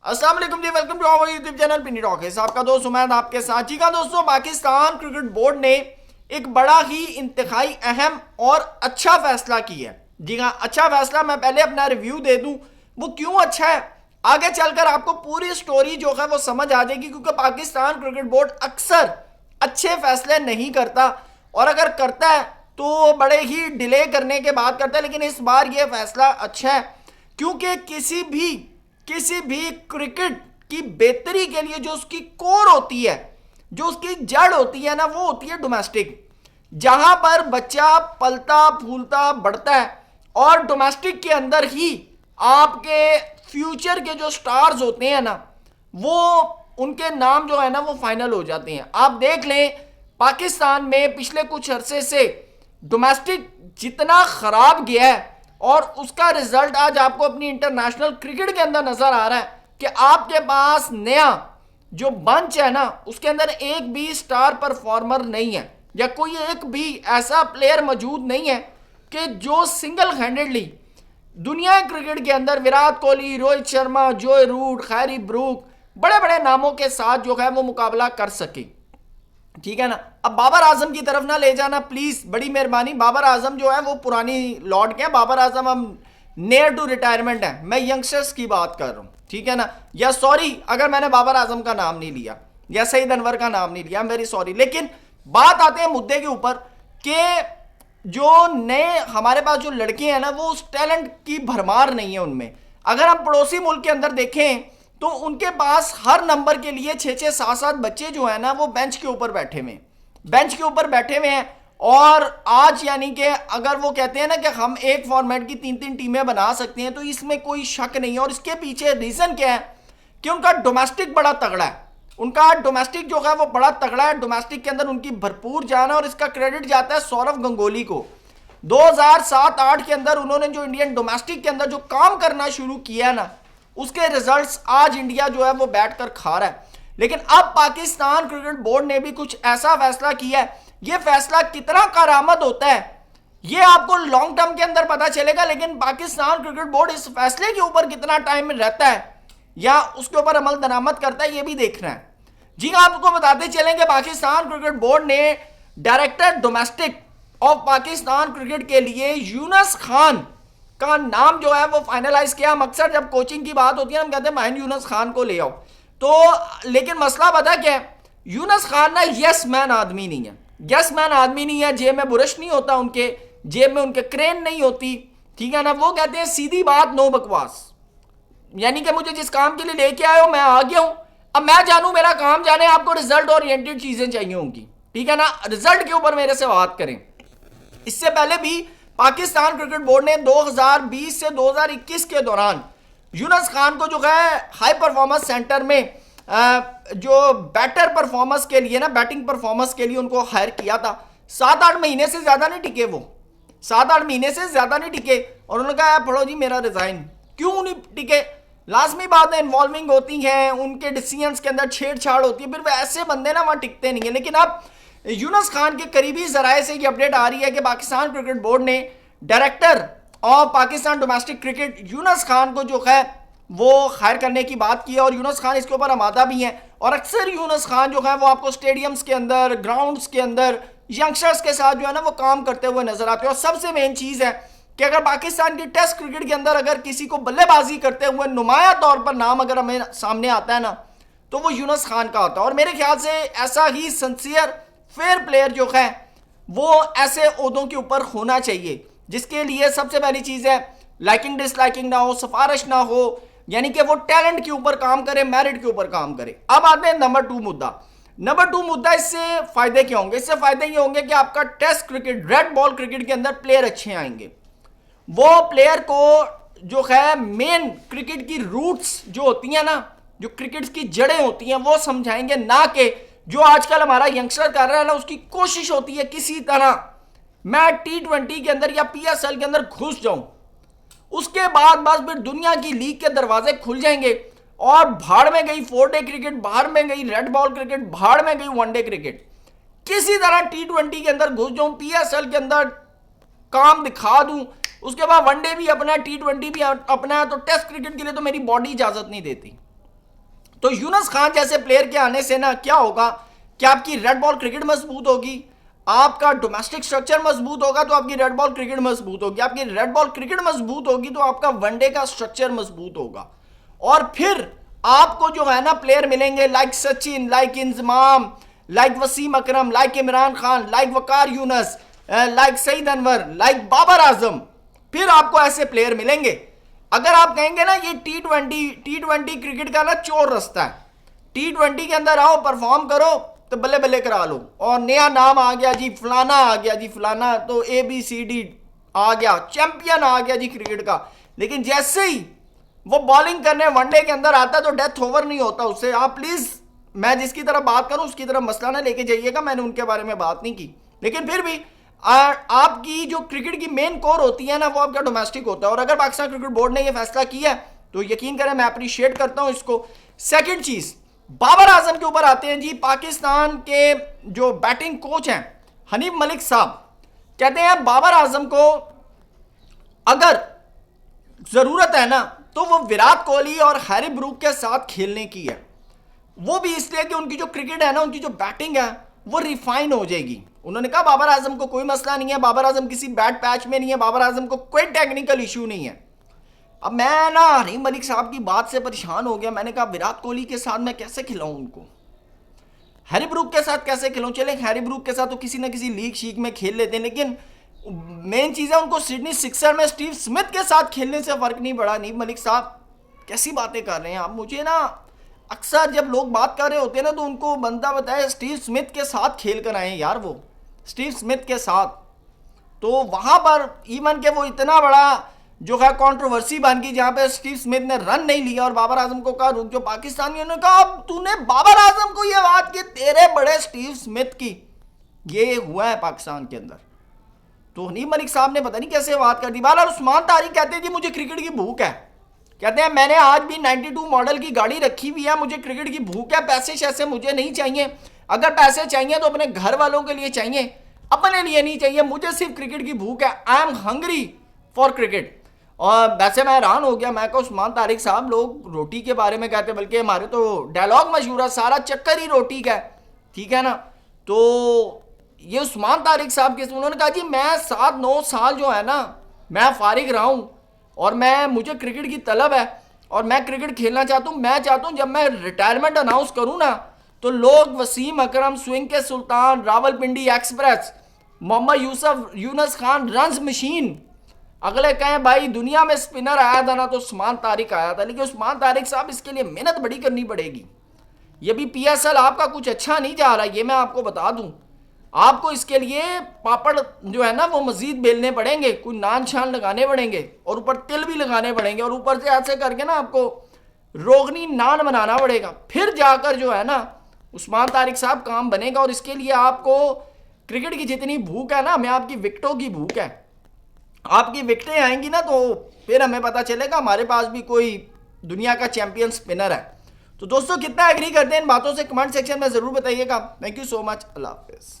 السلام علیکم جی، welcome to our YouTube channel Penny Talks. آپ کا دوست عمید آپ کے ساتھ. جی ہاں دوستوں، پاکستان کرکٹ بورڈ نے ایک بڑا ہی انتہائی اہم اور اچھا فیصلہ کیا ہے. جی ہاں، اچھا فیصلہ. میں پہلے اپنا ریویو دے دوں وہ کیوں اچھا ہے. آگے چل کر آپ کو پوری سٹوری جو ہے وہ سمجھ آ جائے گی، کیونکہ پاکستان کرکٹ بورڈ اکثر اچھے فیصلے نہیں کرتا، اور اگر کرتا ہے تو بڑے ہی ڈیلے کرنے کے بعد کرتا ہے. لیکن اس بار یہ فیصلہ اچھا ہے، کیونکہ کسی بھی کرکٹ کی بہتری کے لیے جو اس کی کور ہوتی ہے، جو اس کی جڑ ہوتی ہے نا، وہ ہوتی ہے ڈومیسٹک. جہاں پر بچہ پلتا پھولتا بڑھتا ہے، اور ڈومیسٹک کے اندر ہی آپ کے فیوچر کے جو سٹارز ہوتے ہیں نا، وہ ان کے نام جو ہے نا وہ فائنل ہو جاتے ہیں. آپ دیکھ لیں پاکستان میں پچھلے کچھ عرصے سے ڈومیسٹک جتنا خراب گیا ہے، اور اس کا رزلٹ آج آپ کو اپنی انٹرنیشنل کرکٹ کے اندر نظر آ رہا ہے کہ آپ کے پاس نیا جو بنچ ہے نا، اس کے اندر ایک بھی سٹار پرفارمر نہیں ہے، یا کوئی ایک بھی ایسا پلیئر موجود نہیں ہے کہ جو سنگل ہینڈڈلی دنیا کرکٹ کے اندر وراٹ کوہلی، روہت شرما، جوئے روٹ، خیری بروک، بڑے بڑے ناموں کے ساتھ جو ہے وہ مقابلہ کر سکے. ٹھیک ہے نا. اب بابر اعظم کی طرف نہ لے جانا پلیز، بڑی مہربانی. بابر اعظم جو ہے وہ پرانی لارڈ کے ہیں. بابر اعظم ہم نیئر ٹو ریٹائرمنٹ ہے. میں ینگسٹرز کی بات کر رہا ہوں. ٹھیک ہے نا. یا سوری اگر میں نے بابر اعظم کا نام نہیں لیا یا سعید انور کا نام نہیں لیا، ویری سوری. لیکن بات آتے ہیں مدعے کے اوپر کہ جو نئے ہمارے پاس جو لڑکے ہیں نا، وہ اس ٹیلنٹ کی بھرمار نہیں ہے ان میں. اگر ہم پڑوسی ملک کے اندر دیکھیں تو ان کے پاس ہر نمبر کے لیے 6 7 بچے جو ہیں نا وہ بینچ کے اوپر بیٹھے ہوئے ہیں. اور آج یعنی کہ اگر وہ کہتے ہیں نا کہ ہم ایک فارمیٹ کی 3 ٹیمیں بنا سکتے ہیں، تو اس میں کوئی شک نہیں ہے. اور اس کے پیچھے ریزن کیا ہے کہ ان کا ڈومیسٹک بڑا تگڑا ہے. ان کا ڈومیسٹک جو ہے وہ بڑا تگڑا ہے. ڈومیسٹک کے اندر ان کی بھرپور جان ہے، اور اس کا کریڈٹ جاتا ہے سورو گنگولی کو. 2007-8 کے اندر انہوں نے جو انڈین ڈومیسٹک کے اندر جو کام کرنا شروع کیا نا، اس کے ریزلٹس آج انڈیا جو ہے وہ بیٹھ کر کھا رہا ہے. لیکن اب پاکستان کرکٹ بورڈ نے بھی کچھ ایسا فیصلہ کیا ہے. یہ فیصلہ کتنا کارآمد ہوتا ہے یہ آپ کو لانگ ٹرم کے اندر پتا چلے گا، لیکن پاکستان کرکٹ بورڈ اس فیصلے کے اوپر کتنا ٹائم رہتا ہے یا اس کے اوپر عمل درآمد کرتا ہے، یہ بھی دیکھنا ہے. جی آپ کو بتاتے چلیں کہ پاکستان کرکٹ بورڈ نے director domestic of Pakistan cricket کے لیے یونس خان کا نام جو ہے وہ فائنلائز کیا. ہم اکثر جب کوچنگ کی بات ہوتی ہے ہم کہتے ہیں مہین یونس خان کو لے آؤ. تو لیکن مسئلہ پتا کیا ہے، یونس خان نا یس مین آدمی نہیں ہے. جیب میں برش نہیں ہوتا ان کے، جیب میں ان کے کرین نہیں ہوتی. ٹھیک ہے نا. وہ کہتے ہیں سیدھی بات، نو بکواس. یعنی کہ مجھے جس کام کے لیے لے کے آئے ہو میں آ گیا ہوں، اب میں جانوں میرا کام جانے. آپ کو ریزلٹ اورینٹڈ چیزیں چاہیے ہوں گی. ٹھیک ہے نا. ریزلٹ کے اوپر میرے سے بات کریں. اس سے پہلے بھی پاکستان کرکٹ بورڈ نے 2020 سے 2021 کے دوران یونس خان کو جو ہے ہائی پرفارمنس سینٹر میں جو بیٹر پرفارمنس کے لیے نا، بیٹنگ پرفارمنس کے لیے ان کو ہائر کیا تھا. 7-8 مہینے سے زیادہ نہیں ٹکے وہ 7-8 مہینے سے زیادہ نہیں ٹکے. اور انہوں نے کہا پڑھو جی میرا ریزائن. کیوں نہیں ٹکے؟ لازمی بات ہے، انوالونگ ہوتی ہیں ان کے ڈیسیجنز کے اندر، چھیڑ چھاڑ ہوتی ہے، پھر وہ ایسے بندے نا وہاں ٹکتے نہیں ہیں. لیکن اب یونس خان کے قریبی ذرائع سے یہ اپڈیٹ آ رہی ہے کہ پاکستان کرکٹ بورڈ نے director of Pakistan domestic cricket Younis Khan کو جو ہے وہ ہائر کرنے کی بات کی ہے. اور یونس خان اس کے اوپر آمادہ بھی ہیں. اور اکثر یونس خان جو ہے وہ آپ کو سٹیڈیمز کے اندر، گراؤنڈز کے اندر ینگسٹرز کے ساتھ جو ہے نا وہ کام کرتے ہوئے نظر آتے ہیں. اور سب سے مین چیز ہے کہ اگر پاکستان کی ٹیسٹ کرکٹ کے اندر اگر کسی کو بلے بازی کرتے ہوئے نمایاں طور پر نام اگر ہمیں سامنے آتا ہے نا، تو وہ یونس خان کا ہوتا ہے. اور میرے خیال سے ایسا ہی سنسیئر فیئر پلیئر جو ہے وہ ایسے عہدوں کے اوپر ہونا چاہیے، جس کے لیے سب سے پہلی چیز ہے لائکنگ ڈس لائکنگ نہ ہو، سفارش نہ ہو، یعنی کہ وہ ٹیلنٹ کے اوپر کام کرے، میرٹ کے اوپر کام کرے. اب آتے ہیں نمبر 2 مدعا. اس سے فائدے کیا ہوں گے؟ اس سے فائدے یہ ہوں گے کہ آپ کا test cricket, red ball cricket کے اندر پلیئر اچھے آئیں گے. وہ پلیئر کو جو ہے مین کرکٹ کی روٹس جو ہوتی ہیں نا، جو کرکٹ کی جڑیں ہوتی ہیں وہ سمجھائیں گے. نہ کہ جو آج کل ہمارا ینگسٹر کر رہا ہے نا، اس کی کوشش ہوتی ہے کسی طرح میں T20 کے اندر یا PSL کے اندر گھس جاؤں، اس کے بعد بس پھر دنیا کی لیگ کے دروازے کھل جائیں گے اور بھاڑ میں گئی 4 ڈے کرکٹ، بھاڑ میں گئی ریڈ بال کرکٹ، بھاڑ میں گئی 1 ڈے کرکٹ. کسی طرح T20 کے اندر گھس جاؤں، PSL کے اندر کام دکھا دوں، اس کے بعد 1 ڈے بھی اپنا ہے، T20 بھی اپنا ہے. تو ٹیسٹ کرکٹ کے لیے تو میری باڈی اجازت نہیں دیتی. تو یونس خان جیسے پلیئر کے آنے سے نا کیا ہوگا کہ آپ کی ریڈ بال کرکٹ مضبوط ہوگی, آپ کا ڈومیسٹک سٹرکچر مضبوط ہوگا تو آپ کی ریڈ بال کرکٹ مضبوط ہوگی, آپ کی ریڈ بال کرکٹ مضبوط ہوگی تو آپ کا ون ڈے کا سٹرکچر مضبوط ہوگا, اور پھر آپ کو جو ہے نا پلیئر ملیں گے لائک سچن, لائک انضمام, لائک وسیم اکرم, like Imran Khan, like Waqar Younis, like سعید انور, لائک بابر اعظم. پھر آپ کو ایسے پلیئر ملیں گے. اگر آپ کہیں گے نا یہ ٹی کرکٹ کا نا چور رستہ ہے, ٹی کے اندر آؤ پرفارم کرو تو بلے بلے کرا لو, اور نیا نام آ گیا جی فلانا, آ گیا جی فلانا, تو ABCD آ گیا, چیمپئن آ گیا جی کرکٹ کا. لیکن جیسے ہی وہ بالنگ کرنے ون ڈے کے اندر آتا ہے تو ڈیتھ اوور نہیں ہوتا اس سے. آپ پلیز, میں جس کی طرف بات کروں اس کی طرف مسئلہ نہ لے کے جائیے گا, میں نے ان کے بارے میں بات نہیں کی, لیکن پھر بھی آپ کی جو کرکٹ کی مین کور ہوتی ہے نا وہ آپ کا ڈومیسٹک ہوتا ہے. اور اگر پاکستان کرکٹ بورڈ نے یہ فیصلہ کیا ہے تو یقین کریں میں اپریشیٹ کرتا ہوں اس کو. سیکنڈ چیز, بابر اعظم کے اوپر آتے ہیں جی. پاکستان کے جو بیٹنگ کوچ ہیں حنیف ملک صاحب کہتے ہیں بابر اعظم کو اگر ضرورت ہے نا تو وہ وراٹ کوہلی اور ہیری بروک کے ساتھ کھیلنے کی ہے, وہ بھی اس لیے کہ ان کی جو کرکٹ ہے نا, ان کی جو بیٹنگ ہے وہ ریفائن ہو جائے گی. انہوں نے کہا بابر اعظم کو کوئی مسئلہ نہیں ہے, بابر اعظم کسی بیڈ پیچ میں نہیں ہے, بابر اعظم کو کوئی ٹیکنیکل ایشو نہیں ہے. اب میں نا حنیف ملک صاحب کی بات سے پریشان ہو گیا. میں نے کہا وراٹ کوہلی کے ساتھ میں کیسے کھلاؤں ان کو, ہیری بروک کے ساتھ کیسے کھلاؤں؟ چلیں ہیری بروک کے ساتھ تو کسی نہ کسی لیگ شیک میں کھیل لیتے ہیں, لیکن مین چیز ہے ان کو سڈنی سکسر میں اسٹیو سمتھ کے ساتھ کھیلنے سے فرق نہیں پڑا. حنیف ملک صاحب کیسی باتیں کر رہے ہیں آپ؟ مجھے نا اکثر جب لوگ بات کر رہے ہوتے ہیں نا تو ان کو بندہ بتائے اسٹیو سمتھ کے ساتھ کھیل کر آئے یار, وہ اسٹیو سمتھ کے ساتھ. تو وہاں پر ایون کہ وہ اتنا بڑا جو ہے کنٹروورسی بن گئی جہاں پہ اسٹیو سمتھ نے رن نہیں لیا اور بابر اعظم کو کہا رک جو, پاکستانیوں نے کہا اب تو نے بابر اعظم کو یہ بات کی تیرے بڑے اسٹیو سمتھ کی. یہ ہوا ہے پاکستان کے اندر. تو حنیف ملک صاحب نے پتہ نہیں کیسے بات کر دی. بہرحال عثمان طارق کہتے ہیں جی مجھے کرکٹ کی بھوک ہے, کہتے ہیں میں نے آج بھی 92 ماڈل کی گاڑی رکھی ہوئی ہے, مجھے کرکٹ کی بھوک ہے, پیسے شیسے مجھے نہیں چاہیے, اگر پیسے چاہیے تو اپنے گھر والوں کے لیے چاہیے, اپنے لیے نہیں چاہیے, مجھے صرف کرکٹ کی بھوک ہے, I am hungry for cricket. اور ویسے میں حیران ہو گیا, میں کہا عثمان طارق صاحب لوگ روٹی کے بارے میں کہتے ہیں, بلکہ ہمارے تو ڈائلاگ مشہور ہے سارا چکر ہی روٹی کا ہے, ٹھیک ہے نا. تو یہ عثمان طارق صاحب کے انہوں نے کہا جی میں 7-9 سال جو ہے نا میں فارغ رہا ہوں اور مجھے کرکٹ کی طلب ہے اور میں کرکٹ کھیلنا چاہتا ہوں. میں چاہتا ہوں جب میں ریٹائرمنٹ اناؤنس کروں نا تو لوگ وسیم اکرم, سوئنگ کے سلطان, راول پنڈی ایکسپریس, محمد یونس خان رنز مشین, اگلے کہیں بھائی دنیا میں سپنر آیا تھا نا تو عثمان طارق آیا تھا. لیکن عثمان طارق صاحب اس کے لیے محنت بڑی کرنی پڑے گی. یہ بھی PSL آپ کا کچھ اچھا نہیں جا رہا, یہ میں آپ کو بتا دوں. آپ کو اس کے لیے پاپڑ جو ہے نا وہ مزید بیلنے پڑیں گے, کوئی نان شان لگانے پڑیں گے, اور اوپر تل بھی لگانے پڑیں گے, اور اوپر سے ایسے کر کے نا آپ کو روغنی نان بنانا پڑے گا. پھر جا کر جو ہے نا عثمان طارق صاحب کام بنے گا. اور اس کے لیے آپ کو کرکٹ کی جتنی بھوک ہے نا, ہمیں آپ کی وکٹوں کی بھوک ہے. آپ کی وکٹیں آئیں گی نا تو پھر ہمیں پتہ چلے گا ہمارے پاس بھی کوئی دنیا کا چیمپئن سپنر ہے. تو دوستو کتنا ایگری کرتے ہیں ان باتوں سے کمنٹ سیکشن میں ضرور بتائیے گا. تھینک یو سو مچ, اللہ حافظ.